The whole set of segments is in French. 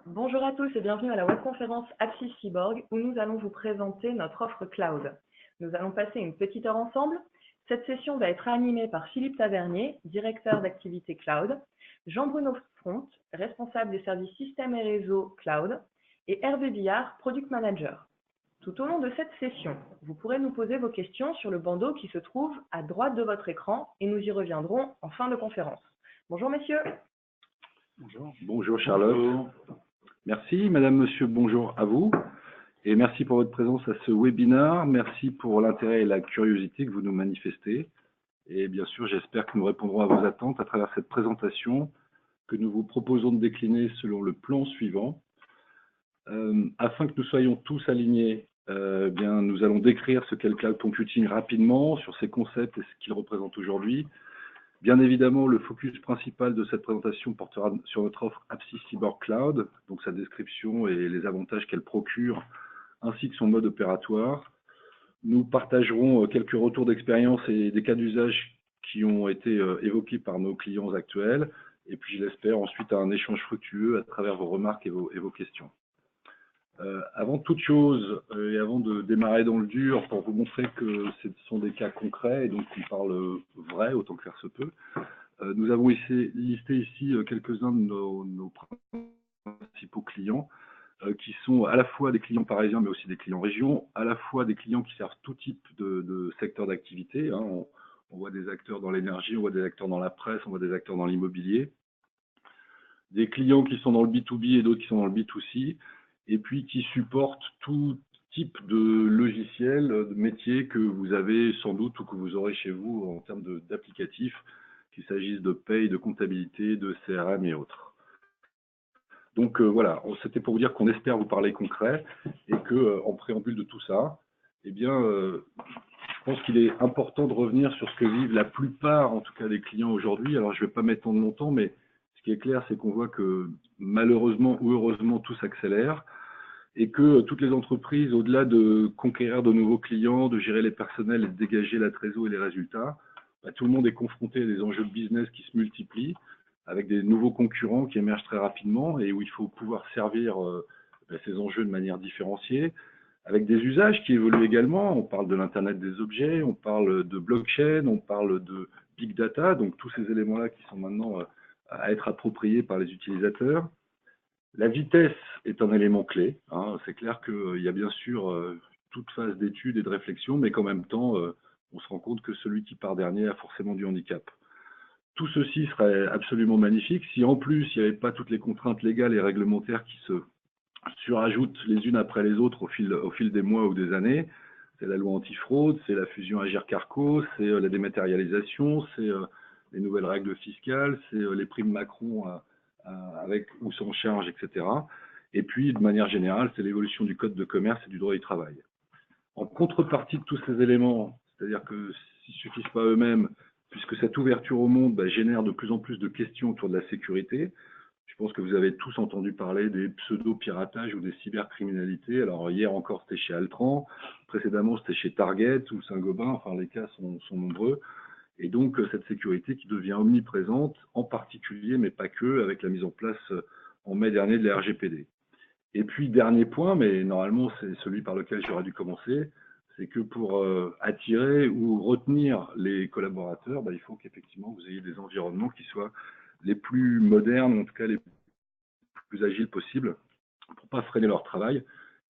Bonjour à tous et bienvenue à la webconférence Apsis Cyborg où nous allons vous présenter notre offre cloud. Nous allons passer une petite heure ensemble. Cette session va être animée par Philippe Tavernier, directeur d'activité cloud, Jean-Bruno Front, responsable des services systèmes et réseaux cloud, et Hervé Billard, product manager. Tout au long de cette session, vous pourrez nous poser vos questions sur le bandeau qui se trouve à droite de votre écran et nous y reviendrons en fin de conférence. Bonjour messieurs. Bonjour. Bonjour Charlotte. Bonjour. Merci Madame, Monsieur, bonjour à vous. Et merci pour votre présence à ce webinaire. Merci pour l'intérêt et la curiosité que vous nous manifestez. Et bien sûr, j'espère que nous répondrons à vos attentes à travers cette présentation que nous vous proposons de décliner selon le plan suivant. Afin que nous soyons tous alignés, bien, nous allons décrire ce qu'est le cloud computing rapidement sur ses concepts et ce qu'il représente aujourd'hui. Bien évidemment, le focus principal de cette présentation portera sur notre offre Apsis Cyborg Cloud, donc sa description et les avantages qu'elle procure, ainsi que son mode opératoire. Nous partagerons quelques retours d'expérience et des cas d'usage qui ont été évoqués par nos clients actuels, et puis je l'espère ensuite un échange fructueux à travers vos remarques et vos questions. Avant toute chose, et avant de démarrer dans le dur, pour vous montrer que ce sont des cas concrets, et donc on parle vrai autant que faire se peut, nous avons listé ici quelques-uns de nos principaux clients, qui sont à la fois des clients parisiens, mais aussi des clients régions, à la fois des clients qui servent tout type de secteur d'activité. Hein. On voit des acteurs dans l'énergie, on voit des acteurs dans la presse, on voit des acteurs dans l'immobilier, des clients qui sont dans le B2B et d'autres qui sont dans le B2C, et puis qui supportent tout type de logiciel, de métier que vous avez sans doute ou que vous aurez chez vous en termes d'applicatifs, qu'il s'agisse de paye, de comptabilité, de CRM et autres. Donc voilà, c'était pour vous dire qu'on espère vous parler concret et que en préambule de tout ça, eh bien, je pense qu'il est important de revenir sur ce que vivent la plupart, en tout cas, des clients aujourd'hui. Alors, je ne vais pas m'étendre longtemps, mais ce qui est clair, c'est qu'on voit que malheureusement ou heureusement, tout s'accélère et que toutes les entreprises, au-delà de conquérir de nouveaux clients, de gérer les personnels et de dégager la trésor et les résultats, bah, tout le monde est confronté à des enjeux de business qui se multiplient, avec des nouveaux concurrents qui émergent très rapidement et où il faut pouvoir servir ces enjeux de manière différenciée, avec des usages qui évoluent également. On parle de l'Internet des objets, on parle de blockchain, on parle de big data, donc tous ces éléments-là qui sont maintenant à être appropriés par les utilisateurs. La vitesse est un élément clé. Hein. C'est clair qu'il y a bien sûr toute phase d'étude et de réflexion, mais qu'en même temps, on se rend compte que celui qui part dernier a forcément du handicap. Tout ceci serait absolument magnifique si en plus il n'y avait pas toutes les contraintes légales et réglementaires qui se surajoutent les unes après les autres au fil des mois ou des années. C'est la loi antifraude, c'est la fusion Agirc-Arrco, c'est la dématérialisation, c'est les nouvelles règles fiscales, c'est les primes Macron avec ou sans charge, etc. Et puis, de manière générale, c'est l'évolution du code de commerce et du droit du travail. En contrepartie de tous ces éléments, c'est-à-dire que s'ils ne suffisent pas eux-mêmes, puisque cette ouverture au monde génère de plus en plus de questions autour de la sécurité. Je pense que vous avez tous entendu parler des pseudo-piratages ou des cybercriminalités. Alors hier encore, c'était chez Altran, précédemment c'était chez Target ou Saint-Gobain, enfin les cas sont nombreux. Et donc cette sécurité qui devient omniprésente, en particulier, mais pas que, avec la mise en place en mai dernier de la RGPD. Et puis dernier point, mais normalement c'est celui par lequel j'aurais dû commencer, c'est que pour attirer ou retenir les collaborateurs, il faut qu'effectivement vous ayez des environnements qui soient les plus modernes, en tout cas les plus agiles possibles, pour ne pas freiner leur travail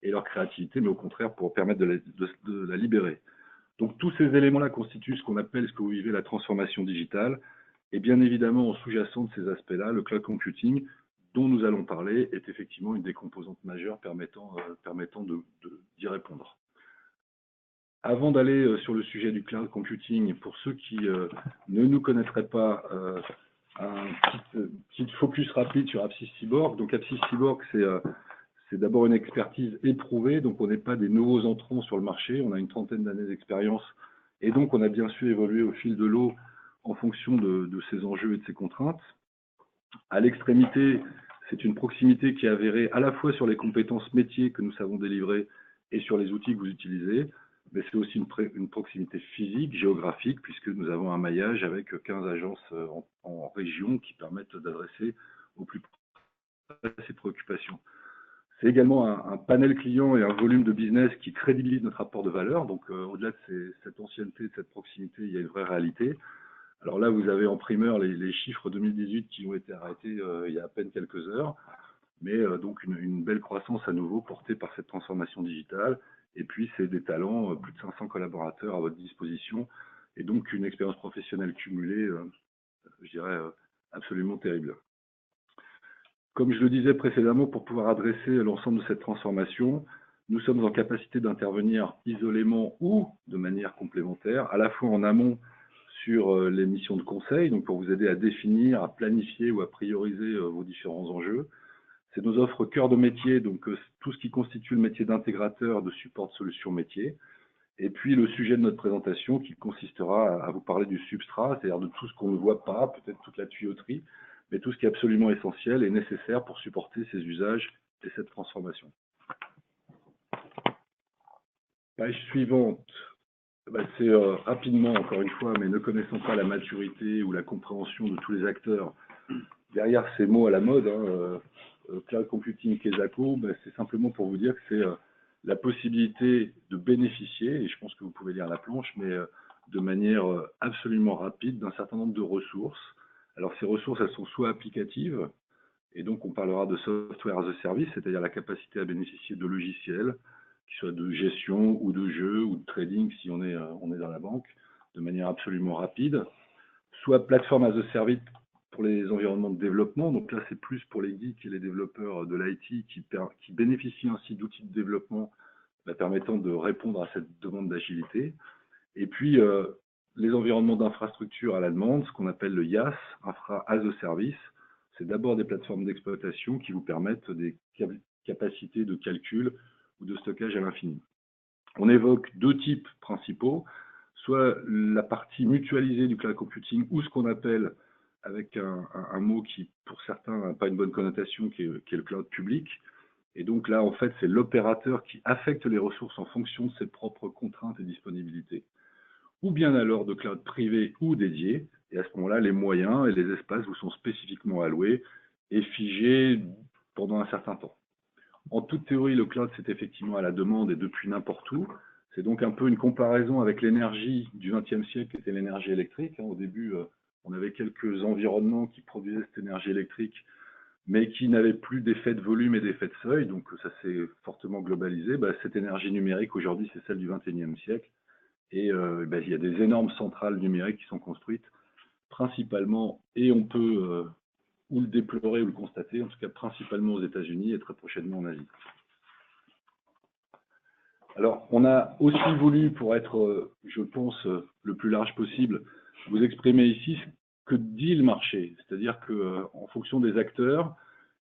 et leur créativité, mais au contraire pour permettre de la libérer. Donc tous ces éléments-là constituent ce qu'on appelle, ce que vous vivez, la transformation digitale. Et bien évidemment, en sous-jacent de ces aspects-là, le cloud computing, dont nous allons parler, est effectivement une des composantes majeures permettant d'y répondre. Avant d'aller sur le sujet du cloud computing, pour ceux qui ne nous connaîtraient pas, un petit focus rapide sur Apsis Cyborg. Donc Apsis Cyborg, c'est d'abord une expertise éprouvée, donc on n'est pas des nouveaux entrants sur le marché, on a une trentaine d'années d'expérience, et donc on a bien su évoluer au fil de l'eau en fonction de ces enjeux et de ces contraintes. À l'extrémité, c'est une proximité qui est avérée à la fois sur les compétences métiers que nous savons délivrer et sur les outils que vous utilisez, mais c'est aussi une proximité physique, géographique, puisque nous avons un maillage avec 15 agences en région qui permettent d'adresser au plus ces préoccupations. C'est également un panel client et un volume de business qui crédibilise notre rapport de valeur. Donc, au-delà de cette ancienneté, de cette proximité, il y a une vraie réalité. Alors là, vous avez en primeur les chiffres 2018 qui ont été arrêtés il y a à peine quelques heures, mais donc une belle croissance à nouveau portée par cette transformation digitale. Et puis, c'est des talents, plus de 500 collaborateurs à votre disposition, et donc une expérience professionnelle cumulée, je dirais, absolument terrible. Comme je le disais précédemment, pour pouvoir adresser l'ensemble de cette transformation, nous sommes en capacité d'intervenir isolément ou de manière complémentaire, à la fois en amont sur les missions de conseil, donc pour vous aider à définir, à planifier ou à prioriser vos différents enjeux. C'est nos offres cœur de métier, donc tout ce qui constitue le métier d'intégrateur, de support de solutions métiers. Et puis le sujet de notre présentation qui consistera à vous parler du substrat, c'est-à-dire de tout ce qu'on ne voit pas, peut-être toute la tuyauterie, mais tout ce qui est absolument essentiel et nécessaire pour supporter ces usages et cette transformation. Page suivante, c'est rapidement, encore une fois, mais ne connaissant pas la maturité ou la compréhension de tous les acteurs, derrière ces mots à la mode, cloud computing, Kesako, c'est simplement pour vous dire que c'est la possibilité de bénéficier, et je pense que vous pouvez lire la planche, mais de manière absolument rapide d'un certain nombre de ressources. Alors ces ressources, elles sont soit applicatives, et donc on parlera de software as a service, c'est-à-dire la capacité à bénéficier de logiciels, qui soient de gestion ou de jeu ou de trading si on est dans la banque, de manière absolument rapide, soit plateforme as a service pour les environnements de développement, donc là c'est plus pour les geeks et les développeurs de l'IT qui bénéficient ainsi d'outils de développement permettant de répondre à cette demande d'agilité. Et puis les environnements d'infrastructure à la demande, ce qu'on appelle le IaaS, Infra as a Service, c'est d'abord des plateformes d'exploitation qui vous permettent des capacités de calcul ou de stockage à l'infini. On évoque deux types principaux, soit la partie mutualisée du cloud computing ou ce qu'on appelle, avec un mot qui pour certains n'a pas une bonne connotation, qui est le cloud public. Et donc là, en fait, c'est l'opérateur qui affecte les ressources en fonction de ses propres contraintes et disponibilités. Ou bien alors de cloud privé ou dédié, et à ce moment-là, les moyens et les espaces vous sont spécifiquement alloués et figés pendant un certain temps. En toute théorie, le cloud, c'est effectivement à la demande et depuis n'importe où. C'est donc un peu une comparaison avec l'énergie du XXe siècle, qui était l'énergie électrique. Au début, on avait quelques environnements qui produisaient cette énergie électrique, mais qui n'avaient plus d'effet de volume et d'effet de seuil, donc ça s'est fortement globalisé. Cette énergie numérique, aujourd'hui, c'est celle du XXIe siècle. Et il y a des énormes centrales numériques qui sont construites, principalement, et on peut ou le déplorer ou le constater, en tout cas principalement aux États-Unis et très prochainement en Asie. Alors, on a aussi voulu, pour être, je pense, le plus large possible, vous exprimer ici ce que dit le marché. C'est-à-dire qu'en fonction des acteurs,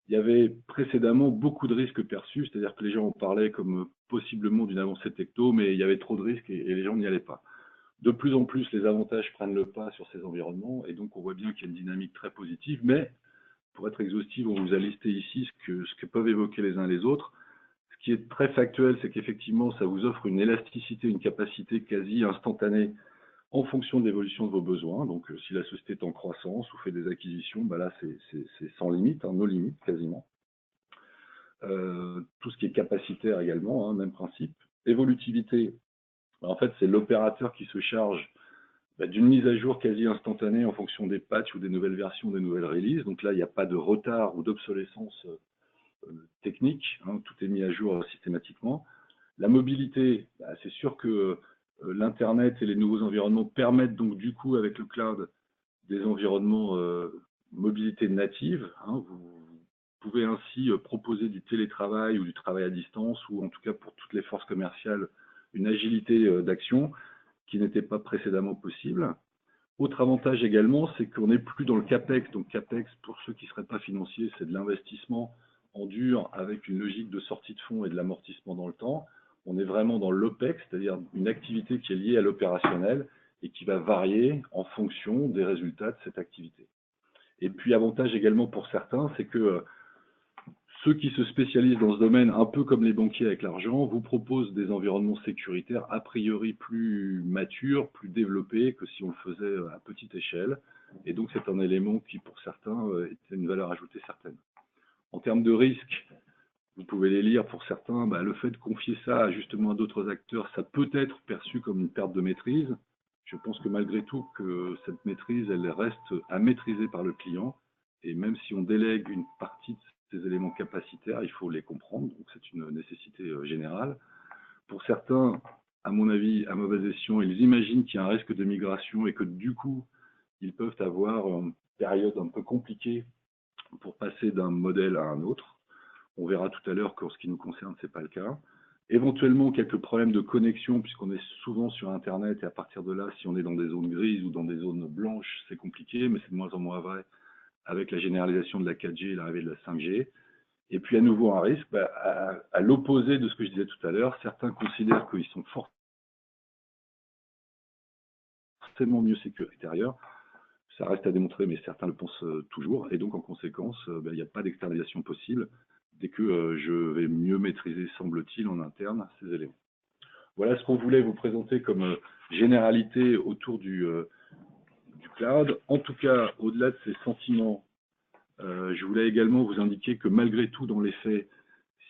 il y avait précédemment beaucoup de risques perçus, c'est-à-dire que les gens en parlaient comme possiblement d'une avancée techno, mais il y avait trop de risques et les gens n'y allaient pas. De plus en plus, les avantages prennent le pas sur ces environnements, et donc on voit bien qu'il y a une dynamique très positive, mais pour être exhaustive, on vous a listé ici ce que peuvent évoquer les uns les autres. Ce qui est très factuel, c'est qu'effectivement, ça vous offre une élasticité, une capacité quasi instantanée en fonction de l'évolution de vos besoins. Donc, si la société est en croissance ou fait des acquisitions, là, c'est sans limite, nos limites quasiment. Tout ce qui est capacitaire également, même principe. Évolutivité, en fait, c'est l'opérateur qui se charge d'une mise à jour quasi instantanée en fonction des patchs ou des nouvelles versions, des nouvelles releases. Donc là, il n'y a pas de retard ou d'obsolescence technique, tout est mis à jour systématiquement. La mobilité, c'est sûr que l'Internet et les nouveaux environnements permettent donc du coup avec le cloud des environnements mobilité native. Vous pouvez ainsi proposer du télétravail ou du travail à distance, ou en tout cas pour toutes les forces commerciales, une agilité d'action qui n'était pas précédemment possible. Autre avantage également, c'est qu'on n'est plus dans le CAPEX. Donc CAPEX, pour ceux qui ne seraient pas financiers, c'est de l'investissement en dur avec une logique de sortie de fonds et de l'amortissement dans le temps. On est vraiment dans l'OPEX, c'est-à-dire une activité qui est liée à l'opérationnel et qui va varier en fonction des résultats de cette activité. Et puis avantage également pour certains, c'est que ceux qui se spécialisent dans ce domaine, un peu comme les banquiers avec l'argent, vous proposent des environnements sécuritaires a priori plus matures, plus développés que si on le faisait à petite échelle. Et donc c'est un élément qui, pour certains, est une valeur ajoutée certaine. En termes de risques, vous pouvez les lire pour certains, le fait de confier ça justement à d'autres acteurs, ça peut être perçu comme une perte de maîtrise. Je pense que malgré tout, que cette maîtrise, elle reste à maîtriser par le client. Et même si on délègue une partie de ces éléments capacitaires, il faut les comprendre. Donc c'est une nécessité générale. Pour certains, à mon avis, à mauvaise escient, ils imaginent qu'il y a un risque de migration et que du coup, ils peuvent avoir une période un peu compliquée pour passer d'un modèle à un autre. On verra tout à l'heure qu'en ce qui nous concerne, ce n'est pas le cas. Éventuellement, quelques problèmes de connexion, puisqu'on est souvent sur Internet, et à partir de là, si on est dans des zones grises ou dans des zones blanches, c'est compliqué, mais c'est de moins en moins vrai avec la généralisation de la 4G et l'arrivée de la 5G. Et puis à nouveau un risque, à l'opposé de ce que je disais tout à l'heure, certains considèrent qu'ils sont forcément mieux sécuritaires. Ça reste à démontrer, mais certains le pensent toujours. Et donc en conséquence, il n'y a pas d'externalisation possible dès que je vais mieux maîtriser, semble-t-il, en interne ces éléments. Voilà ce qu'on voulait vous présenter comme généralité autour du cloud. En tout cas, au-delà de ces sentiments, je voulais également vous indiquer que malgré tout, dans les faits,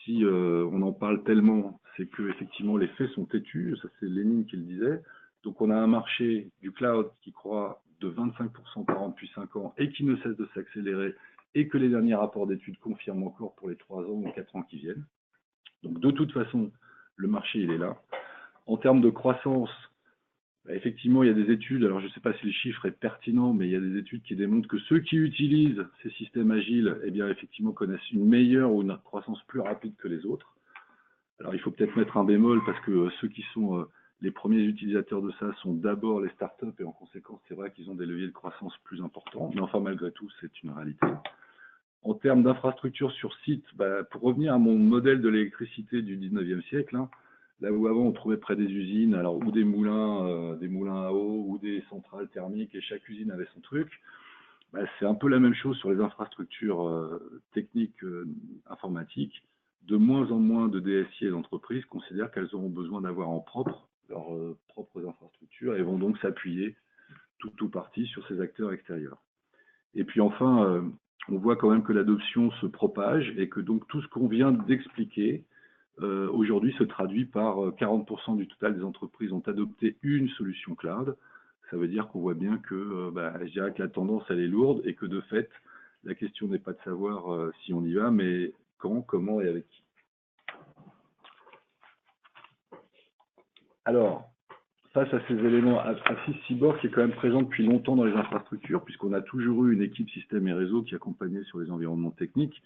si on en parle tellement, c'est que effectivement les faits sont têtus. Ça, c'est Lénine qui le disait. Donc, on a un marché du cloud qui croît de 25% par an depuis 5 ans et qui ne cesse de s'accélérer et que les derniers rapports d'études confirment encore pour les 3 ans ou 4 ans qui viennent. Donc, de toute façon, le marché, il est là. En termes de croissance, effectivement, il y a des études, alors je ne sais pas si le chiffre est pertinent, mais il y a des études qui démontrent que ceux qui utilisent ces systèmes agiles, eh bien, effectivement, connaissent une meilleure ou une croissance plus rapide que les autres. Alors, il faut peut-être mettre un bémol parce que ceux qui sont les premiers utilisateurs de ça sont d'abord les startups et en conséquence, c'est vrai qu'ils ont des leviers de croissance plus importants. Mais enfin, malgré tout, c'est une réalité. En termes d'infrastructure sur site, pour revenir à mon modèle de l'électricité du 19e siècle, là où avant on trouvait près des usines, alors ou des moulins à eau ou des centrales thermiques et chaque usine avait son truc, c'est un peu la même chose sur les infrastructures techniques informatiques. De moins en moins de DSI et d'entreprises considèrent qu'elles auront besoin d'avoir en propre leurs propres infrastructures et vont donc s'appuyer tout ou partie sur ces acteurs extérieurs. Et puis enfin, on voit quand même que l'adoption se propage et que donc tout ce qu'on vient d'expliquer aujourd'hui se traduit par 40% du total des entreprises ont adopté une solution cloud. Ça veut dire qu'on voit bien que, je dirais que la tendance, elle est lourde et que de fait, la question n'est pas de savoir si on y va, mais quand, comment et avec qui. Alors, face à ces éléments, Axis Cyborg qui est quand même présent depuis longtemps dans les infrastructures, puisqu'on a toujours eu une équipe système et réseau qui accompagnait sur les environnements techniques,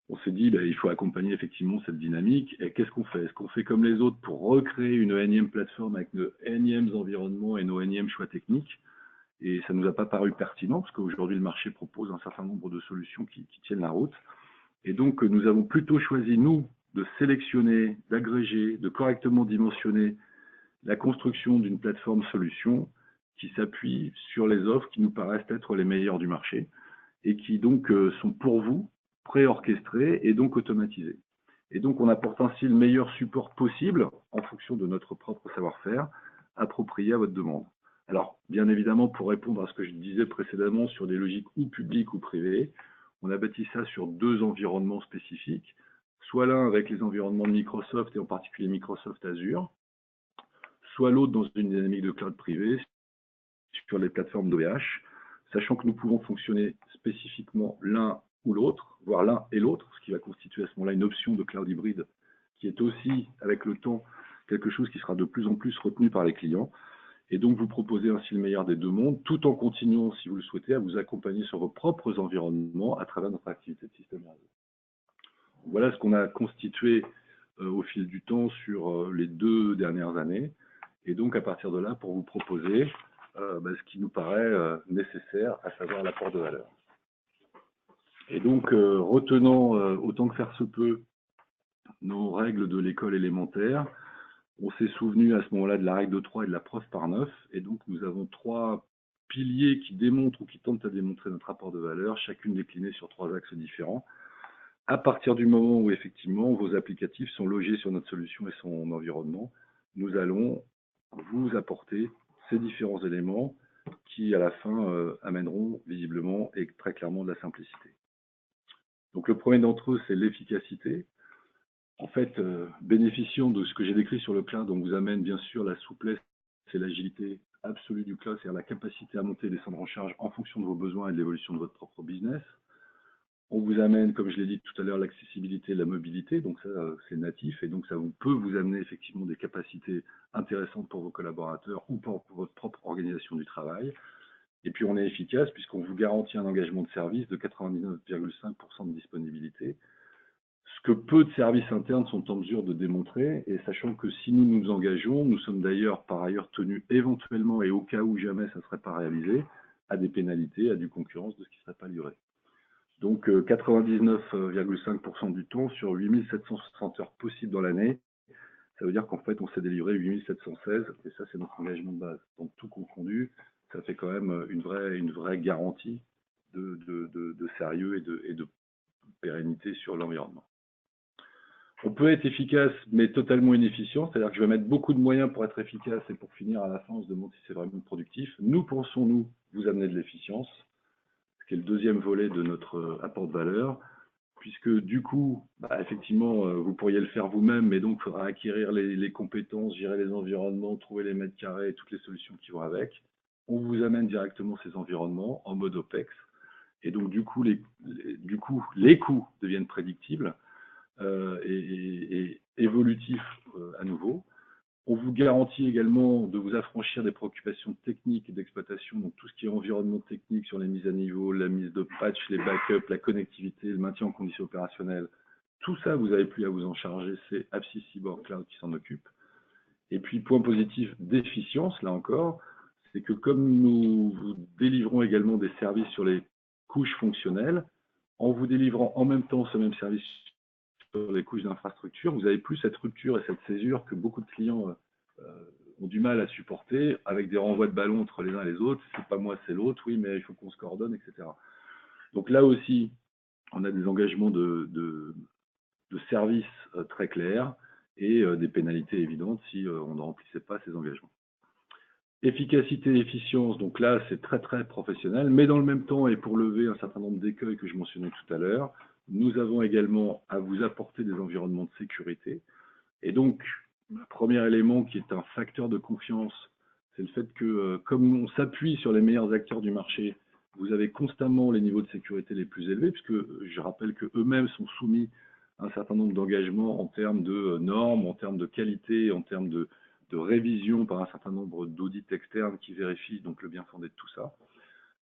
on s'est dit il faut accompagner effectivement cette dynamique. Et qu'est-ce qu'on fait? Est-ce qu'on fait comme les autres pour recréer une énième plateforme avec nos énièmes environnements et nos énièmes choix techniques? Et ça ne nous a pas paru pertinent, parce qu'aujourd'hui, le marché propose un certain nombre de solutions qui tiennent la route. Et donc, nous avons plutôt choisi, nous, de sélectionner, d'agréger, de correctement dimensionner la construction d'une plateforme solution qui s'appuie sur les offres qui nous paraissent être les meilleures du marché et qui donc sont pour vous préorchestrées et donc automatisées. Et donc, on apporte ainsi le meilleur support possible en fonction de notre propre savoir-faire approprié à votre demande. Alors, bien évidemment, pour répondre à ce que je disais précédemment sur des logiques ou publiques ou privées, on a bâti ça sur 2 environnements spécifiques, soit l'un avec les environnements de Microsoft et en particulier Microsoft Azure, soit l'autre dans une dynamique de cloud privé sur les plateformes d'OVH, sachant que nous pouvons fonctionner spécifiquement l'un ou l'autre, voire l'un et l'autre, ce qui va constituer à ce moment-là une option de cloud hybride qui est aussi, avec le temps, quelque chose qui sera de plus en plus retenu par les clients. Et donc, vous proposez ainsi le meilleur des 2 mondes, tout en continuant, si vous le souhaitez, à vous accompagner sur vos propres environnements à travers notre activité de système et réseau. Voilà ce qu'on a constitué au fil du temps sur les 2 dernières années. Et donc, à partir de là, pour vous proposer ce qui nous paraît nécessaire, à savoir l'apport de valeur. Et donc, retenant autant que faire se peut nos règles de l'école élémentaire, on s'est souvenu à ce moment-là de la règle de 3 et de la preuve par 9. Et donc, nous avons 3 piliers qui démontrent ou qui tentent à démontrer notre rapport de valeur, chacune déclinée sur 3 axes différents. À partir du moment où, effectivement, vos applicatifs sont logés sur notre solution et son environnement, nous allons vous apporter ces différents éléments qui, à la fin, amèneront visiblement et très clairement de la simplicité. Donc, le premier d'entre eux, c'est l'efficacité. En fait, bénéficiant de ce que j'ai décrit sur le cloud, on vous amène bien sûr la souplesse et l'agilité absolue du cloud, c'est-à-dire la capacité à monter et descendre en charge en fonction de vos besoins et de l'évolution de votre propre business. On vous amène, comme je l'ai dit tout à l'heure, l'accessibilité et la mobilité, donc ça, c'est natif, et donc ça peut vous amener effectivement des capacités intéressantes pour vos collaborateurs ou pour votre propre organisation du travail. Et puis on est efficace puisqu'on vous garantit un engagement de service de 99,5% de disponibilité, ce que peu de services internes sont en mesure de démontrer, et sachant que si nous nous engageons, nous sommes d'ailleurs par ailleurs tenus éventuellement, et au cas où jamais ça ne serait pas réalisé, à des pénalités, à du concurrence de ce qui ne serait pas livré. Donc 99,5% du temps sur 8760 heures possibles dans l'année, ça veut dire qu'en fait on s'est délivré 8716 et ça c'est notre engagement de base. Donc tout confondu, ça fait quand même une vraie garantie de sérieux et de pérennité sur l'environnement. On peut être efficace mais totalement inefficient, c'est-à-dire que je vais mettre beaucoup de moyens pour être efficace et pour finir à la fin on se demande si c'est vraiment productif. Nous pensons, nous, vous amener de l'efficience, qui est le deuxième volet de notre apport de valeur, puisque du coup, effectivement, vous pourriez le faire vous-même, mais donc il faudra acquérir les compétences, gérer les environnements, trouver les mètres carrés et toutes les solutions qui vont avec. On vous amène directement ces environnements en mode OPEX, et donc du coup, les coûts deviennent prédictibles et évolutifs à nouveau. On vous garantit également de vous affranchir des préoccupations techniques et d'exploitation, donc tout ce qui est environnement technique sur les mises à niveau, la mise de patch, les backups, la connectivité, le maintien en conditions opérationnelles. Tout ça, vous n'avez plus à vous en charger, c'est Apsys Cyborg Cloud qui s'en occupe. Et puis, point positif d'efficience, là encore, c'est que comme nous vous délivrons également des services sur les couches fonctionnelles, en vous délivrant en même temps ce même service sur les couches d'infrastructure, vous n'avez plus cette rupture et cette césure que beaucoup de clients ont du mal à supporter, avec des renvois de ballons entre les uns et les autres. C'est pas moi, c'est l'autre, oui, mais il faut qu'on se coordonne, etc. Donc là aussi, on a des engagements de services très clairs et des pénalités évidentes si on ne remplissait pas ces engagements. Efficacité et efficience, donc là, c'est très très professionnel, mais dans le même temps, et pour lever un certain nombre d'écueils que je mentionnais tout à l'heure, nous avons également à vous apporter des environnements de sécurité. Et donc, le premier élément qui est un facteur de confiance, c'est le fait que, comme on s'appuie sur les meilleurs acteurs du marché, vous avez constamment les niveaux de sécurité les plus élevés, puisque je rappelle qu'eux-mêmes sont soumis à un certain nombre d'engagements en termes de normes, en termes de qualité, en termes de révision par un certain nombre d'audits externes qui vérifient donc le bien fondé de tout ça.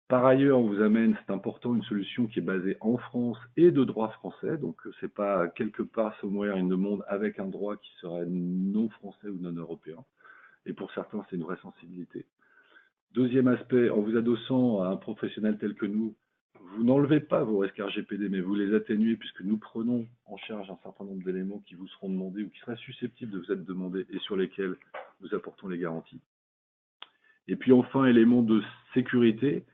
Par ailleurs, on vous amène, c'est important, une solution qui est basée en France et de droit français. Donc, ce n'est pas quelque part somewhere in the monde avec un droit qui serait non français ou non européen. Et pour certains, c'est une vraie sensibilité. Deuxième aspect, en vous adossant à un professionnel tel que nous, vous n'enlevez pas vos risques RGPD, mais vous les atténuez puisque nous prenons en charge un certain nombre d'éléments qui vous seront demandés ou qui seraient susceptibles de vous être demandés et sur lesquels nous apportons les garanties. Et puis enfin, élément de sécurité,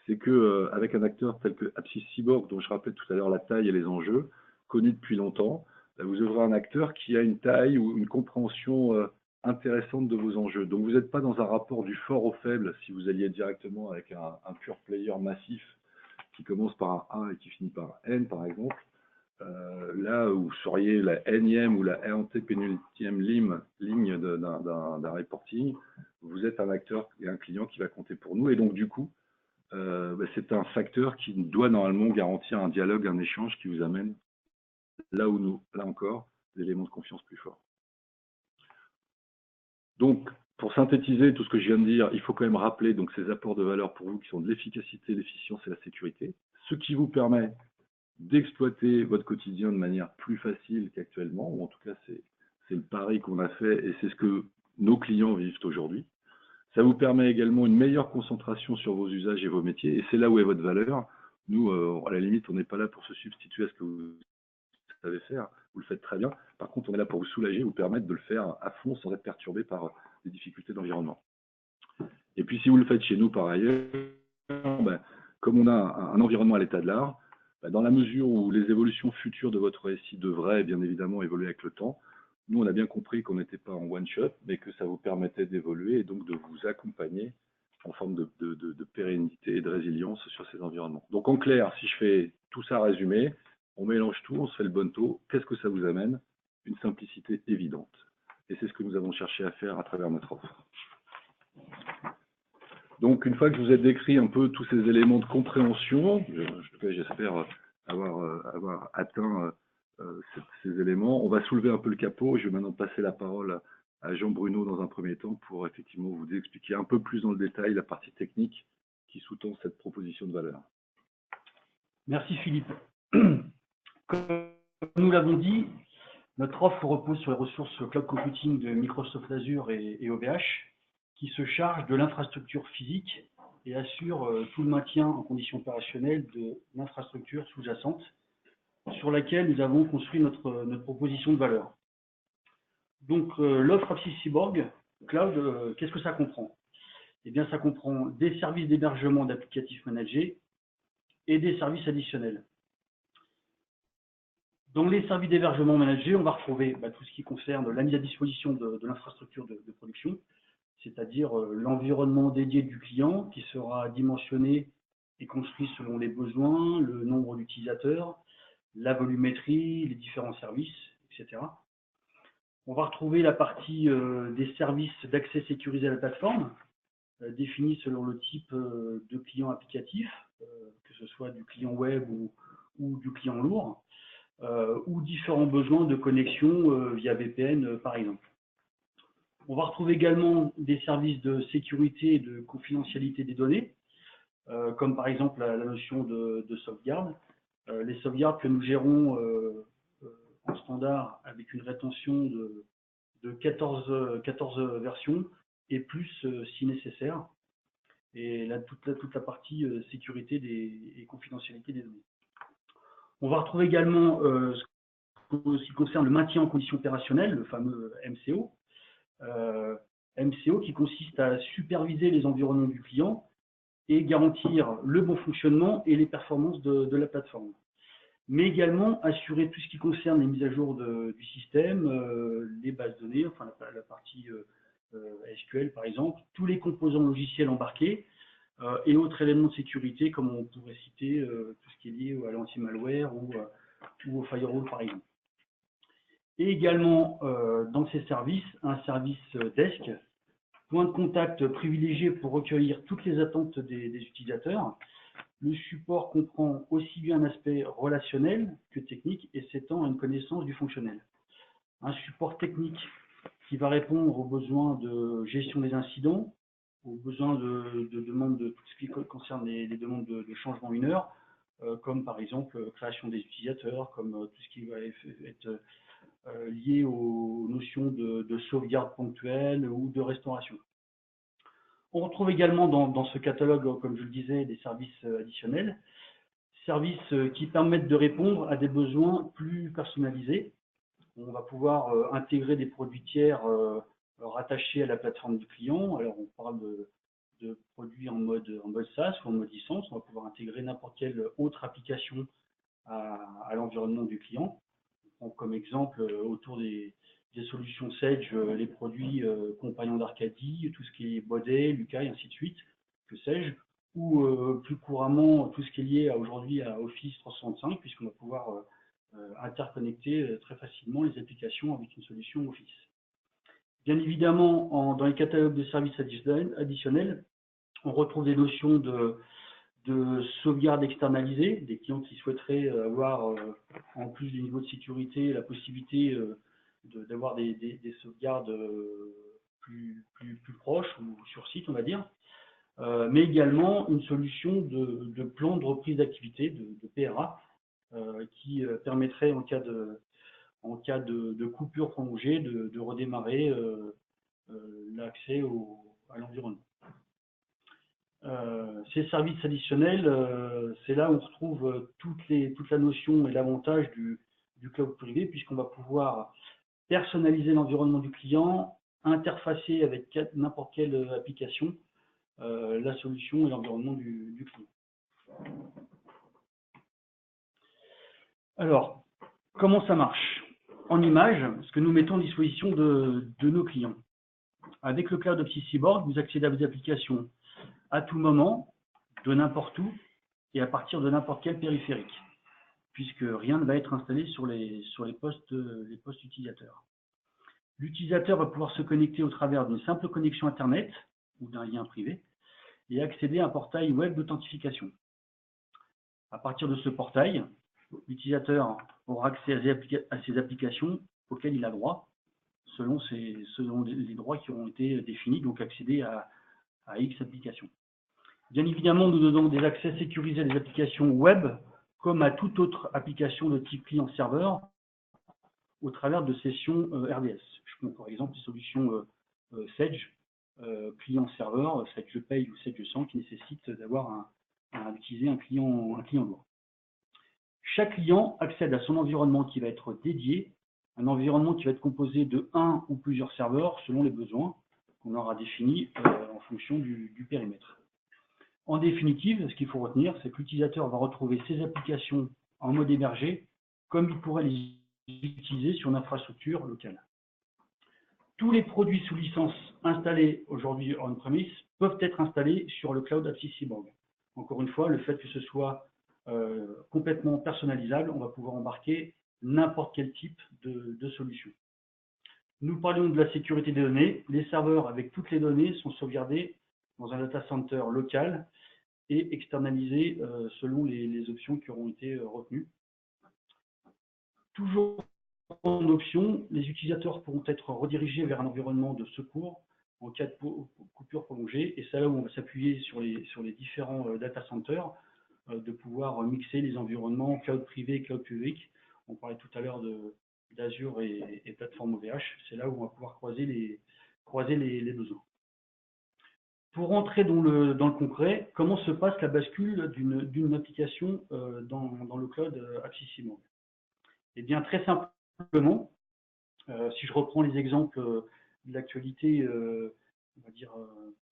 c'est que avec un acteur tel que Apsys Cyborg, dont je rappelais tout à l'heure la taille et les enjeux, connu depuis longtemps, vous aurez un acteur qui a une taille ou une compréhension intéressante de vos enjeux. Donc vous n'êtes pas dans un rapport du fort au faible si vous alliez directement avec un pure player massif qui commence par un A et qui finit par un N, par exemple. Là où vous seriez la Nième ou la antépénultième ligne d'un reporting, vous êtes un acteur et un client qui va compter pour nous. Et donc, du coup, c'est un facteur qui doit normalement garantir un dialogue, un échange qui vous amène là où nous, là encore, l'élément de confiance plus fort. Donc, pour synthétiser tout ce que je viens de dire, il faut quand même rappeler donc, ces apports de valeur pour vous qui sont de l'efficacité, l'efficience et la sécurité, ce qui vous permet d'exploiter votre quotidien de manière plus facile qu'actuellement, ou en tout cas c'est le pari qu'on a fait et c'est ce que nos clients vivent aujourd'hui. Ça vous permet également une meilleure concentration sur vos usages et vos métiers, et c'est là où est votre valeur. Nous, à la limite, on n'est pas là pour se substituer à ce que vous savez faire, vous le faites très bien. Par contre, on est là pour vous soulager, vous permettre de le faire à fond sans être perturbé par des difficultés d'environnement. Et puis si vous le faites chez nous par ailleurs, comme on a un environnement à l'état de l'art, dans la mesure où les évolutions futures de votre SI devraient bien évidemment évoluer avec le temps, nous on a bien compris qu'on n'était pas en one shot, mais que ça vous permettait d'évoluer et donc de vous accompagner en forme de pérennité et de résilience sur ces environnements. Donc en clair, si je fais tout ça résumé, On mélange tout, on se fait le bonneto. Qu'est-ce que ça vous amène? Une simplicité évidente. Et c'est ce que nous avons cherché à faire à travers notre offre. Donc, une fois que je vous ai décrit un peu tous ces éléments de compréhension, j'espère avoir atteint ces éléments, on va soulever un peu le capot. Je vais maintenant passer la parole à Jean Bruno dans un premier temps pour effectivement vous expliquer un peu plus dans le détail la partie technique qui sous-tend cette proposition de valeur. Merci Philippe. Comme nous l'avons dit, notre offre repose sur les ressources cloud computing de Microsoft Azure et OVH, qui se chargent de l'infrastructure physique et assurent tout le maintien en conditions opérationnelles de l'infrastructure sous-jacente sur laquelle nous avons construit notre proposition de valeur. Donc l'offre Apsys Cyborg Cloud, qu'est-ce que ça comprend? Eh bien, ça comprend des services d'hébergement d'applicatifs managés et des services additionnels. Dans les services d'hébergement managés, on va retrouver tout ce qui concerne la mise à disposition de l'infrastructure de production, c'est-à-dire l'environnement dédié du client qui sera dimensionné et construit selon les besoins, le nombre d'utilisateurs, la volumétrie, les différents services, etc. On va retrouver la partie des services d'accès sécurisé à la plateforme, définis selon le type de client applicatif, que ce soit du client web ou du client lourd, ou différents besoins de connexion via VPN, par exemple. On va retrouver également des services de sécurité et de confidentialité des données, comme par exemple la notion de sauvegarde. Les sauvegardes que nous gérons en standard avec une rétention de 14 versions et plus si nécessaire. Et là, toute la partie sécurité et confidentialité des données. On va retrouver également ce qui concerne le maintien en conditions opérationnelles, le fameux MCO. MCO qui consiste à superviser les environnements du client et garantir le bon fonctionnement et les performances de la plateforme. Mais également assurer tout ce qui concerne les mises à jour du système, les bases de données, enfin la partie SQL par exemple, tous les composants logiciels embarqués et autres éléments de sécurité comme on pourrait citer tout ce qui est lié à l'anti-malware ou au firewall par exemple. Et également dans ces services, un service desk, point de contact privilégié pour recueillir toutes les attentes des utilisateurs. Le support comprend aussi bien un aspect relationnel que technique et s'étend à une connaissance du fonctionnel. Un support technique qui va répondre aux besoins de gestion des incidents, aux besoins de demande de tout ce qui concerne les demandes de changement mineur, comme par exemple création des utilisateurs, comme tout ce qui va être lié aux notions de sauvegarde ponctuelle ou de restauration. On retrouve également dans ce catalogue, comme je le disais, des services additionnels, services qui permettent de répondre à des besoins plus personnalisés. On va pouvoir intégrer des produits tiers rattachés à la plateforme du client. Alors, on parle de produits en mode SaaS ou en mode licence. On va pouvoir intégrer n'importe quelle autre application à l'environnement du client. On prend comme exemple autour des solutions Sage, les produits compagnons d'Arcadie, tout ce qui est Baudet, Lucas et ainsi de suite, que sais-je, ou plus couramment tout ce qui est lié aujourd'hui à Office 365, puisqu'on va pouvoir interconnecter très facilement les applications avec une solution Office. Bien évidemment, dans les catalogues de services additionnels, on retrouve des notions de sauvegarde externalisée, des clients qui souhaiteraient avoir, en plus du niveau de sécurité, la possibilité d'avoir des sauvegardes plus proches ou sur site, on va dire, mais également une solution de plan de reprise d'activité, de PRA, qui permettrait en cas de coupure prolongée de redémarrer l'accès à l'environnement. Ces services additionnels, c'est là où on retrouve toute la notion et l'avantage du cloud privé, puisqu'on va pouvoir personnaliser l'environnement du client, interfacer avec n'importe quelle application la solution et l'environnement du client. Alors, comment ça marche? En image, ce que nous mettons à disposition de nos clients. Avec le cloud Apsys Cyborg, vous accédez à vos applications à tout moment, de n'importe où et à partir de n'importe quel périphérique. puisque rien ne va être installé sur les postes utilisateurs. L'utilisateur va pouvoir se connecter au travers d'une simple connexion Internet ou d'un lien privé et accéder à un portail web d'authentification. À partir de ce portail, l'utilisateur aura accès à ses applications auxquelles il a droit, selon les droits qui auront été définis, donc accéder à X applications. Bien évidemment, nous donnons des accès sécurisés à des applications web, comme à toute autre application de type client-serveur, au travers de sessions RDS. Je prends par exemple les solutions Sedge, client-serveur, Sedge Pay ou Sedge 100, qui nécessitent d'utiliser un client lourd. Chaque client accède à son environnement qui va être dédié, un environnement qui va être composé de un ou plusieurs serveurs selon les besoins qu'on aura définis en fonction du périmètre. En définitive, ce qu'il faut retenir, c'est que l'utilisateur va retrouver ses applications en mode hébergé comme il pourrait les utiliser sur une infrastructure locale. Tous les produits sous licence installés aujourd'hui on-premise peuvent être installés sur le cloud Apsys Cyborg. Encore une fois, le fait que ce soit complètement personnalisable, on va pouvoir embarquer n'importe quel type de solution. Nous parlions de la sécurité des données. Les serveurs avec toutes les données sont sauvegardés dans un data center local et externalisés selon les options qui auront été retenues. Toujours en option, les utilisateurs pourront être redirigés vers un environnement de secours en cas de coupure prolongée. Et c'est là où on va s'appuyer sur les différents data centers, de pouvoir mixer les environnements cloud privé et cloud public. On parlait tout à l'heure d'Azure et plateforme OVH. C'est là où on va pouvoir croiser les besoins. Pour rentrer dans le concret, comment se passe la bascule d'une application dans le cloud Apsys Cyborg? Eh bien, très simplement, si je reprends les exemples de l'actualité, on va dire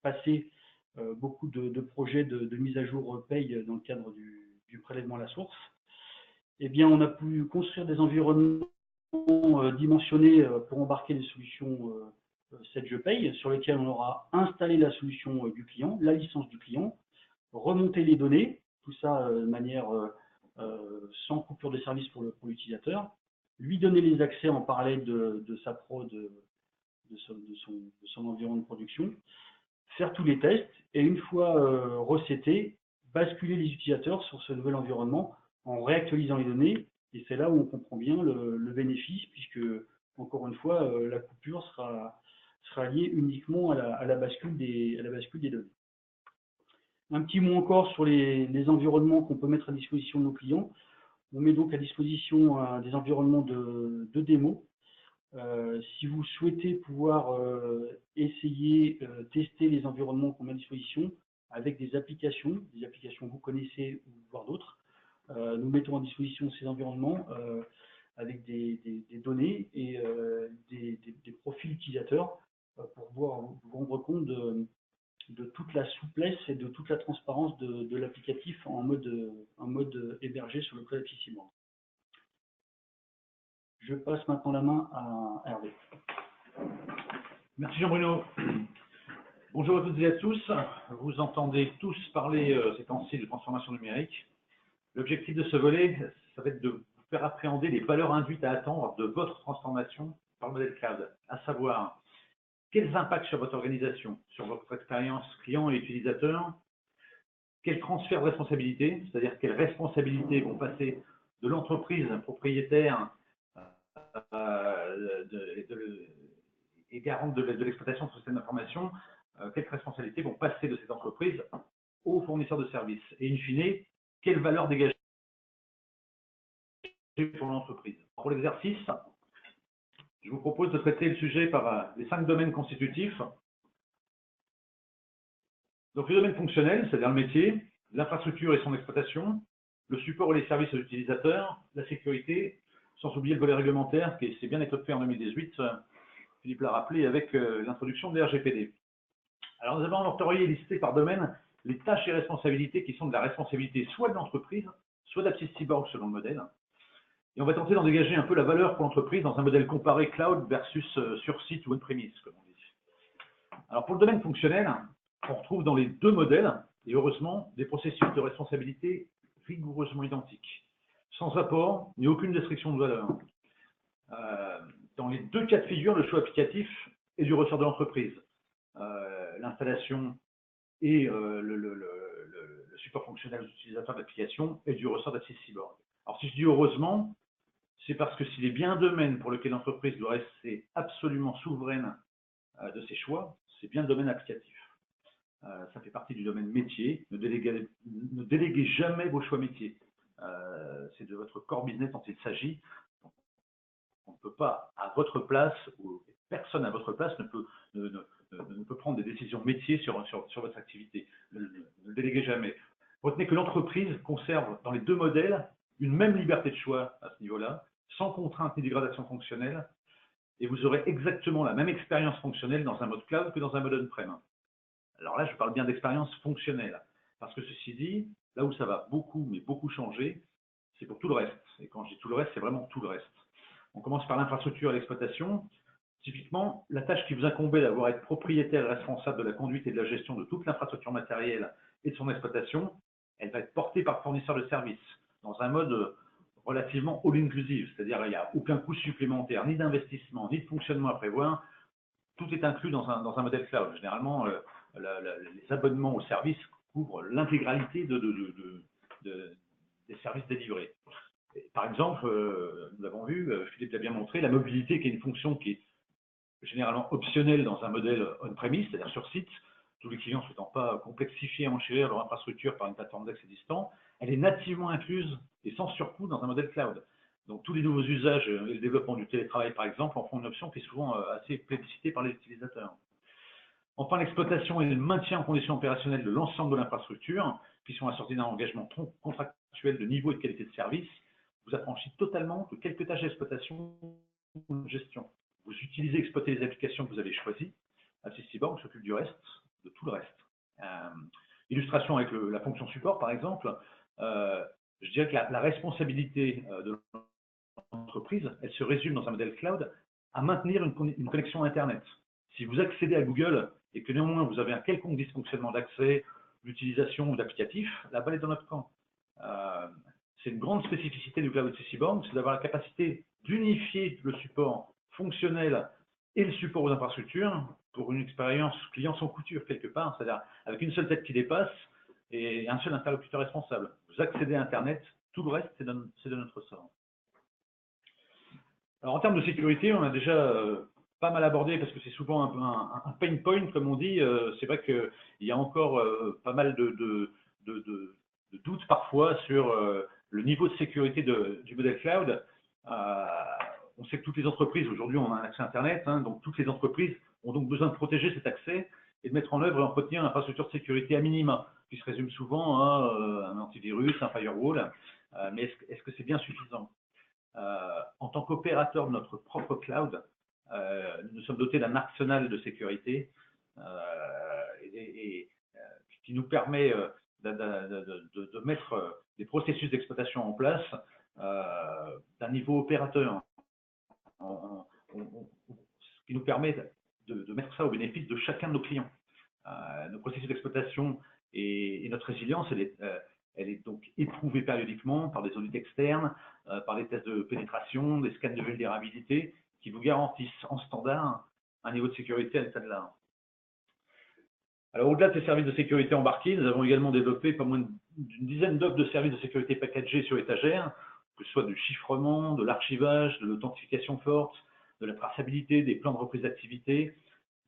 passée, beaucoup de projets de mise à jour paye dans le cadre du prélèvement à la source, eh bien, on a pu construire des environnements dimensionnés pour embarquer des solutions Sedge Pay, sur lesquelles on aura installé la solution du client, la licence du client, remonter les données, tout ça de manière sans coupure de service pour l'utilisateur, lui donner les accès en parallèle de sa prod, de son environnement de production, faire tous les tests, et une fois recetté, basculer les utilisateurs sur ce nouvel environnement en réactualisant les données, et c'est là où on comprend bien le bénéfice, puisque, encore une fois, la coupure sera liée uniquement à la bascule des données. Un petit mot encore sur les environnements qu'on peut mettre à disposition de nos clients. On met donc à disposition des environnements de démo. Si vous souhaitez pouvoir essayer, tester les environnements qu'on met à disposition avec des applications que vous connaissez ou voire d'autres, nous mettons à disposition ces environnements avec des données et des profils utilisateurs pour pouvoir vous rendre compte de toute la souplesse et de toute la transparence de l'applicatif en mode hébergé sur le cloud Apsys Cyborg. Je passe maintenant la main à Hervé. Merci Jean-Bruno. Bonjour à toutes et à tous. Vous entendez tous parler ces temps-ci de transformation numérique. L'objectif de ce volet, ça va être de vous faire appréhender les valeurs induites à attendre de votre transformation par le modèle cloud, à savoir quels impacts sur votre organisation, sur votre expérience client et utilisateur, quel transfert de responsabilité, c'est-à-dire quelles responsabilités vont passer de l'entreprise propriétaire et garante de l'exploitation de ce système d'information, quelles responsabilités vont passer de ces entreprises aux fournisseurs de services, et in fine, quelle valeur dégager pour l'entreprise. Pour l'exercice, je vous propose de traiter le sujet par les 5 domaines constitutifs. Donc, le domaine fonctionnel, c'est-à-dire le métier, l'infrastructure et son exploitation, le support et les services aux utilisateurs, la sécurité, sans oublier le volet réglementaire qui s'est bien étoffé en 2018, Philippe l'a rappelé, avec l'introduction de l'RGPD. Alors, nous avons répertorié et listé par domaine les tâches et responsabilités qui sont de la responsabilité soit de l'entreprise, soit d'Apsys Cyborg selon le modèle. Et on va tenter d'en dégager un peu la valeur pour l'entreprise dans un modèle comparé cloud versus sur site ou on-premise, comme on dit. Alors pour le domaine fonctionnel, on retrouve dans les deux modèles, et heureusement, des processus de responsabilité rigoureusement identiques. sans apport ni aucune destruction de valeur. Dans les deux cas de figure, le choix applicatif est du ressort de l'entreprise. L'installation et le support fonctionnel aux utilisateurs d'application est du ressort d'Access Cyborg. Alors si je dis heureusement, c'est parce que s'il est bien un domaine pour lequel l'entreprise doit rester absolument souveraine de ses choix, c'est bien le domaine applicatif. Ça fait partie du domaine métier. Ne déléguez jamais vos choix métiers. C'est de votre core business dont il s'agit. On ne peut pas, à votre place, ou personne à votre place ne peut prendre des décisions métiers sur votre activité. Ne le déléguez jamais. Retenez que l'entreprise conserve dans les deux modèles une même liberté de choix à ce niveau-là, sans contrainte ni dégradation fonctionnelle, et vous aurez exactement la même expérience fonctionnelle dans un mode cloud que dans un mode on-prem. Alors là, je parle bien d'expérience fonctionnelle, parce que ceci dit, là où ça va beaucoup, mais beaucoup changer, c'est pour tout le reste. Et quand je dis tout le reste, c'est vraiment tout le reste. On commence par l'infrastructure et l'exploitation. Typiquement, la tâche qui vous incombait d'avoir être propriétaire et responsable de la conduite et de la gestion de toute l'infrastructure matérielle et de son exploitation, elle va être portée par le fournisseur de services, dans un mode relativement all-inclusive, c'est-à-dire qu'il n'y a aucun coût supplémentaire, ni d'investissement, ni de fonctionnement à prévoir. Tout est inclus dans un modèle cloud. Généralement, les abonnements aux services couvrent l'intégralité des services délivrés. Et par exemple, nous l'avons vu, Philippe l'a bien montré, la mobilité qui est une fonction qui est généralement optionnelle dans un modèle on-premise, c'est-à-dire sur site, tous les clients ne souhaitant pas complexifier et enchérir leur infrastructure par une plateforme d'accès distant, elle est nativement incluse et sans surcoût dans un modèle cloud. Donc tous les nouveaux usages et le développement du télétravail, par exemple, en font une option qui est souvent assez plébiscitée par les utilisateurs. Enfin, l'exploitation et le maintien en condition opérationnelle de l'ensemble de l'infrastructure, qui sont assortis d'un engagement contractuel de niveau et de qualité de service, vous affranchit totalement de quelques tâches d'exploitation ou de gestion. Vous utilisez et exploitez les applications que vous avez choisies. Access Cyborg s'occupe du reste, de tout le reste. Illustration avec la fonction support, par exemple, je dirais que la responsabilité de l'entreprise, elle se résume dans un modèle cloud à maintenir une connexion Internet. Si vous accédez à Google et que néanmoins vous avez un quelconque dysfonctionnement d'accès, d'utilisation ou d'applicatif, la balle est dans notre camp. C'est une grande spécificité du cloud Access Cyborg, c'est d'avoir la capacité d'unifier le support fonctionnel et le support aux infrastructures pour une expérience client sans couture quelque part, c'est-à-dire avec une seule tête qui dépasse et un seul interlocuteur responsable. Vous accédez à Internet, tout le reste c'est de notre sort. Alors en termes de sécurité, on a déjà pas mal abordé parce que c'est souvent un pain point comme on dit. C'est vrai qu'il y a encore pas mal de doutes parfois sur le niveau de sécurité du modèle cloud. On sait que toutes les entreprises, aujourd'hui, ont un accès Internet, hein, donc toutes les entreprises ont donc besoin de protéger cet accès et de mettre en œuvre et entretenir une infrastructure de sécurité à minima, qui se résume souvent à un antivirus, un firewall. Mais est-ce que c'est bien suffisant? En tant qu'opérateur de notre propre cloud, nous sommes dotés d'un arsenal de sécurité qui nous permet de mettre des processus d'exploitation en place d'un niveau opérateur, ce qui nous permet de mettre ça au bénéfice de chacun de nos clients. Nos processus d'exploitation et notre résilience, elle est donc éprouvée périodiquement par des audits externes, par des tests de pénétration, des scans de vulnérabilité qui vous garantissent en standard un niveau de sécurité à l'état de l'art. Alors, au-delà de ces services de sécurité embarqués, nous avons également développé pas moins d'une dizaine d'offres de services de sécurité packagés sur étagère, que ce soit du chiffrement, de l'archivage, de l'authentification forte, de la traçabilité, des plans de reprise d'activité,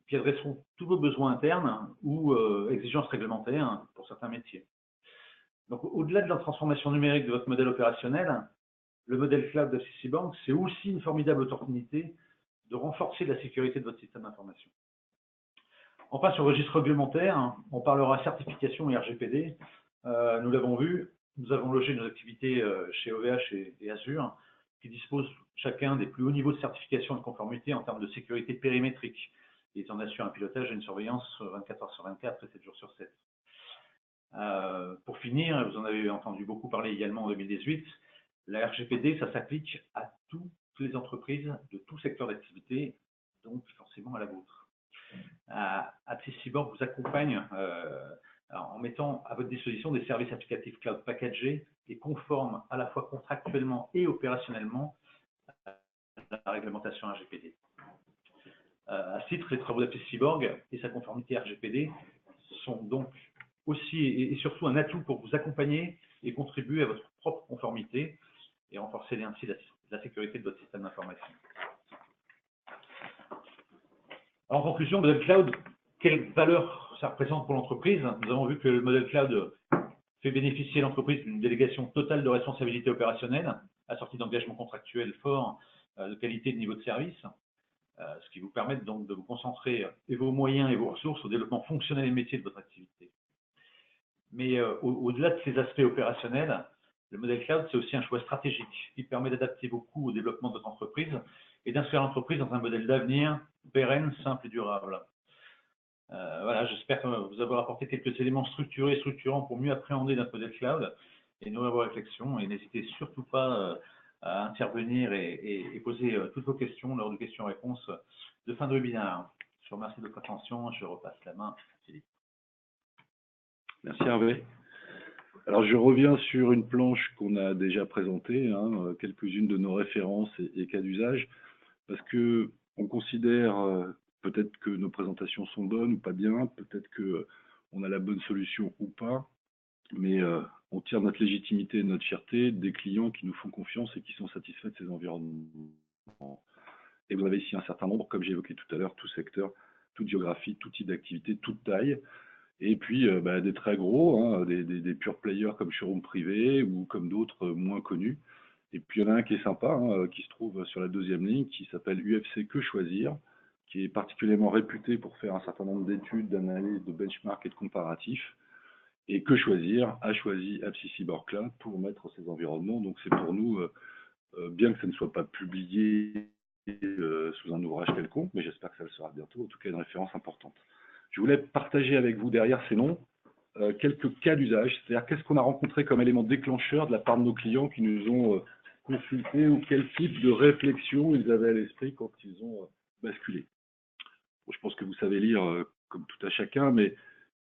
qui adresseront tous vos besoins internes ou exigences réglementaires pour certains métiers. Donc, au-delà de la transformation numérique de votre modèle opérationnel, le modèle cloud d'Access Cyborg, c'est aussi une formidable opportunité de renforcer la sécurité de votre système d'information. Enfin, sur le registre réglementaire, on parlera certification et RGPD. Nous l'avons vu, nous avons logé nos activités chez OVH et Azure, qui disposent chacun des plus hauts niveaux de certification et de conformité en termes de sécurité périmétrique. Ils en assurent un pilotage et une surveillance 24 heures sur 24 et 7 jours sur 7. Pour finir, vous en avez entendu beaucoup parler également en 2018, la RGPD, ça s'applique à toutes les entreprises de tout secteur d'activité, donc forcément à la vôtre. Access Cyborg vous accompagne en mettant à votre disposition des services applicatifs cloud packagés et conforme à la fois contractuellement et opérationnellement à la réglementation RGPD. À ce titre, les travaux d'Aptis Cyborg et sa conformité RGPD sont donc aussi et surtout un atout pour vous accompagner et contribuer à votre propre conformité et renforcer ainsi la sécurité de votre système d'information. En conclusion, le modèle cloud, quelle valeur ça représente pour l'entreprise? Nous avons vu que le modèle cloud fait bénéficier l'entreprise d'une délégation totale de responsabilité opérationnelle, assortie d'engagements contractuels forts, de qualité et de niveau de service, ce qui vous permet donc de vous concentrer et vos moyens et vos ressources au développement fonctionnel et métier de votre activité. Mais au-delà de ces aspects opérationnels, le modèle cloud, c'est aussi un choix stratégique qui permet d'adapter vos coûts au développement de votre entreprise et d'inscrire l'entreprise dans un modèle d'avenir pérenne, simple et durable. Voilà, j'espère vous avoir apporté quelques éléments structurés et structurants pour mieux appréhender notre modèle cloud et nourrir vos réflexions. Et n'hésitez surtout pas à intervenir et poser toutes vos questions lors de questions-réponses de fin de webinaire. Je vous remercie de votre attention. Je repasse la main à Philippe. Merci Hervé. Alors je reviens sur une planche qu'on a déjà présentée, quelques-unes de nos références et cas d'usage, parce que on considère peut-être que nos présentations sont bonnes ou pas bien, peut-être qu'on a la bonne solution ou pas, mais on tire notre légitimité et notre fierté des clients qui nous font confiance et qui sont satisfaits de ces environnements. Et vous avez ici un certain nombre, comme j'ai évoqué tout à l'heure, tout secteur, toute géographie, tout type d'activité, toute taille. Et puis des très gros, des pure players comme Showroom Privé ou comme d'autres moins connus. Et puis il y en a un qui est sympa, qui se trouve sur la deuxième ligne, qui s'appelle UFC Que Choisir, qui est particulièrement réputé pour faire un certain nombre d'études, d'analyses, de benchmarks et de comparatifs. Et Que Choisir a choisi Aptis Cyborg Cloud pour mettre ces environnements. Donc c'est pour nous, bien que ça ne soit pas publié sous un ouvrage quelconque, mais j'espère que ça le sera bientôt, en tout cas une référence importante. Je voulais partager avec vous derrière ces noms quelques cas d'usage, c'est-à-dire qu'est-ce qu'on a rencontré comme élément déclencheur de la part de nos clients qui nous ont consultés ou quel type de réflexion ils avaient à l'esprit quand ils ont basculé. Bon, je pense que vous savez lire comme tout à chacun, mais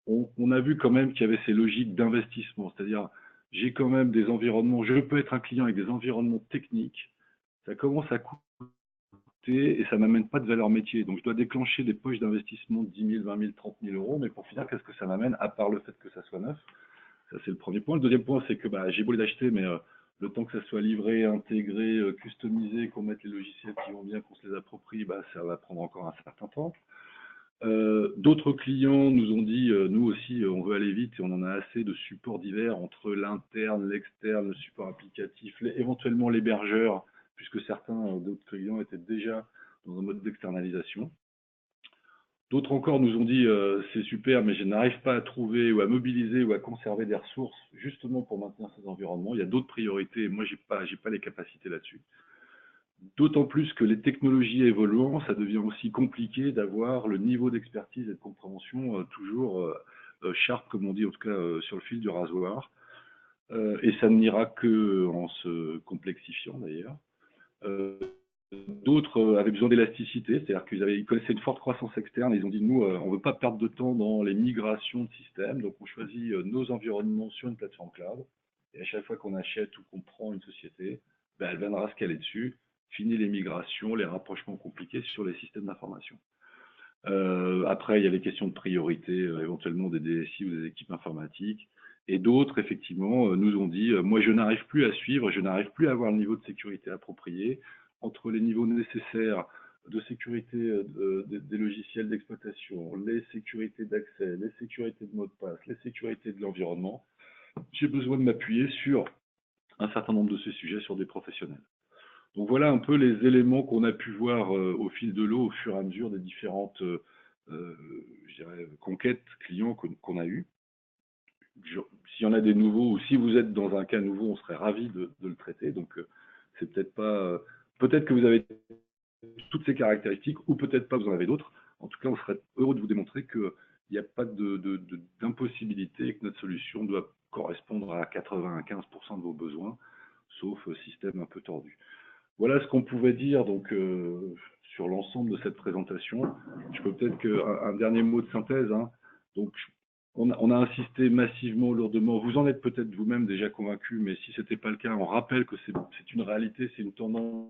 on a vu quand même qu'il y avait ces logiques d'investissement, c'est-à-dire j'ai quand même des environnements, je peux être un client avec des environnements techniques, ça commence à coûter et ça ne m'amène pas de valeur métier. Donc, je dois déclencher des poches d'investissement de 10 000, 20 000, 30 000 euros. Mais pour finir, qu'est-ce que ça m'amène, à part le fait que ça soit neuf? Ça, c'est le premier point. Le deuxième point, c'est que j'ai beau les acheter, mais le temps que ça soit livré, intégré, customisé, qu'on mette les logiciels qui vont bien, qu'on se les approprie, ça va prendre encore un certain temps. D'autres clients nous ont dit, nous aussi, on veut aller vite et on en a assez de supports divers entre l'interne, l'externe, le support applicatif, éventuellement l'hébergeur, puisque certains d'autres clients étaient déjà dans un mode d'externalisation. D'autres encore nous ont dit c'est super, mais je n'arrive pas à trouver ou à mobiliser ou à conserver des ressources justement pour maintenir ces environnements. Il y a d'autres priorités et moi, j'ai pas les capacités là-dessus. D'autant plus que les technologies évoluant, ça devient aussi compliqué d'avoir le niveau d'expertise et de compréhension toujours sharp, comme on dit en tout cas sur le fil du rasoir. Et ça n'ira que en se complexifiant d'ailleurs. D'autres avaient besoin d'élasticité, c'est-à-dire qu'ils connaissaient une forte croissance externe et ils ont dit nous, on ne veut pas perdre de temps dans les migrations de systèmes, donc on choisit nos environnements sur une plateforme cloud et à chaque fois qu'on achète ou qu'on prend une société, elle viendra se caler dessus, fini les migrations, les rapprochements compliqués sur les systèmes d'information. Après, il y a les questions de priorité, éventuellement des DSI ou des équipes informatiques. Et d'autres, effectivement, nous ont dit moi, je n'arrive plus à suivre, je n'arrive plus à avoir le niveau de sécurité approprié entre les niveaux nécessaires de sécurité des logiciels d'exploitation, les sécurités d'accès, les sécurités de mot de passe, les sécurités de l'environnement. J'ai besoin de m'appuyer sur un certain nombre de ces sujets sur des professionnels. Donc voilà un peu les éléments qu'on a pu voir au fil de l'eau, au fur et à mesure des différentes je dirais, conquêtes clients qu'on a eues. S'il y en a des nouveaux ou si vous êtes dans un cas nouveau, on serait ravis de le traiter. Donc c'est peut-être pas, peut-être que vous avez toutes ces caractéristiques ou peut-être pas, vous en avez d'autres. En tout cas, on serait heureux de vous démontrer qu'il n'y a pas d'impossibilité et que notre solution doit correspondre à 95% de vos besoins, sauf système un peu tordu. Voilà ce qu'on pouvait dire donc sur l'ensemble de cette présentation. Je peux peut-être qu'un dernier mot de synthèse. Donc On a insisté massivement, lourdement. Vous en êtes peut-être vous-même déjà convaincu, mais si ce n'était pas le cas, on rappelle que c'est une réalité, c'est une tendance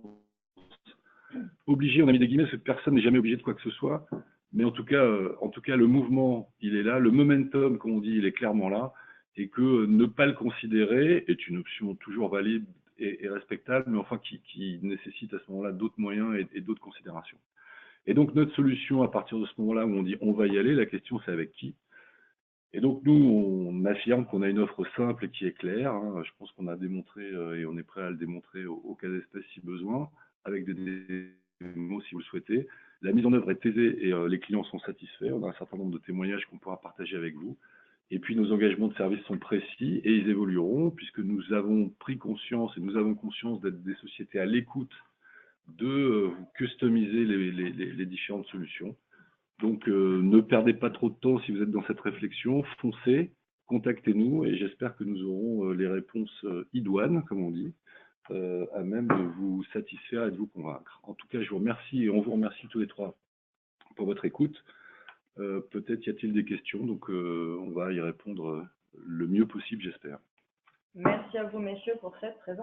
obligée. On a mis des guillemets, parce que personne n'est jamais obligé de quoi que ce soit. Mais en tout cas, le mouvement, il est là. Le momentum, comme on dit, il est clairement là. Et que ne pas le considérer est une option toujours valide et respectable, mais enfin qui nécessite à ce moment-là d'autres moyens et d'autres considérations. Et donc, notre solution, à partir de ce moment-là où on dit on va y aller, la question c'est avec qui. Et donc, nous, on affirme qu'on a une offre simple et qui est claire. Hein. Je pense qu'on a démontré et on est prêt à le démontrer au cas d'espèce si besoin, avec des démos si vous le souhaitez. La mise en œuvre est aisée et les clients sont satisfaits. On a un certain nombre de témoignages qu'on pourra partager avec vous. Et puis, nos engagements de service sont précis et ils évolueront puisque nous avons pris conscience et nous avons conscience d'être des sociétés à l'écoute de customiser les différentes solutions. Donc, ne perdez pas trop de temps si vous êtes dans cette réflexion, foncez, contactez-nous et j'espère que nous aurons les réponses idoines, comme on dit, à même de vous satisfaire et de vous convaincre. En tout cas, je vous remercie et on vous remercie tous les trois pour votre écoute. Peut-être y a-t-il des questions, donc on va y répondre le mieux possible, j'espère. Merci à vous, messieurs, pour cette présentation.